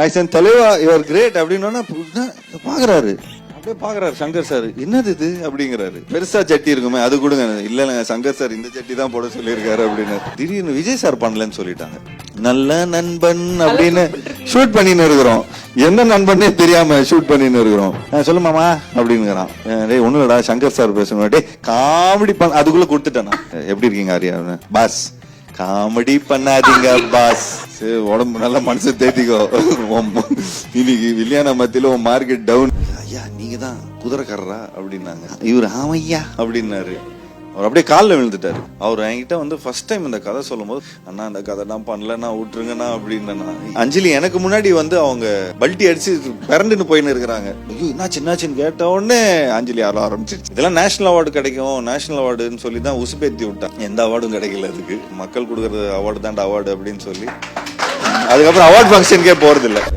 Action தலைவா your great அப்படின்னா பாக்குறாரு, அப்படியே பாக்குறாரு சங்கர் சார். என்னது இது அப்படிங்கிறாரு. பெருசா சட்டி இருக்குமே அது கொடுங்க. இல்ல சங்கர் சார் இந்த சட்டி தான் போட சொல்லியிருக்காரு அப்படின்னு. திடீர்னு விஜய் சார் பண்ணலன்னு சொல்லிட்டாங்க. நல்ல நண்பன் அப்படின்னு ஷூட் பண்ணின்னு இருக்கிறோம். என்ன நண்பனே தெரியாம ஷூட் பண்ணின்னு இருக்கிறோம். சொல்லுமாமா அப்படின்னுறான். டேய் ஒண்ணும் இல்லடா சங்கர் சார் பேசணும். டே காமெடி பண்ண அதுக்குள்ள கொடுத்துட்டேன். எப்படி இருக்கீங்க ஆரியா? பாஸ் காமெடி பண்ணாதீங்க பாஸ், உடம்பு நல்ல மனசு தேத்திக்கோ. இன்னைக்கு வில்லியான மத்தியில உன் மார்க்கெட் டவுன். ஐயா நீங்க தான் குதிரைக்காரரா அப்படின்னாங்க. இவர் ஆமையா அப்படின்னாரு. அவர் அப்படியே காலில் விழுந்துட்டாரு. அவர் என்கிட்ட வந்து ஃபர்ஸ்ட் டைம் இந்த கதை சொல்லும் போது, அண்ணா இந்த கதை நான் பண்ணலன்னா விட்டுருங்கண்ணா அப்படின்னா. அஞ்சலி எனக்கு முன்னாடி வந்து அவங்க பல்ட்டி அடிச்சு பிறண்டுன்னு போயின்னு இருக்கிறாங்க. ஐயோ என்னாச்சுன்னு கேட்ட உடனே அஞ்சலி ஆள ஆரம்பிச்சிருச்சு. இதெல்லாம் நேஷனல் அவார்டு கிடைக்கும், நேஷனல் அவார்டுன்னு சொல்லி தான் உசுப்பேத்தி விட்டான். எந்த அவார்டும் கிடைக்கல, அதுக்கு மக்கள் கொடுக்கறது அவார்டு தான்டா அவார்டு அப்படின்னு சொல்லி அதுக்கப்புறம் அவார்டு ஃபங்க்ஷனுக்கே போறது இல்லை.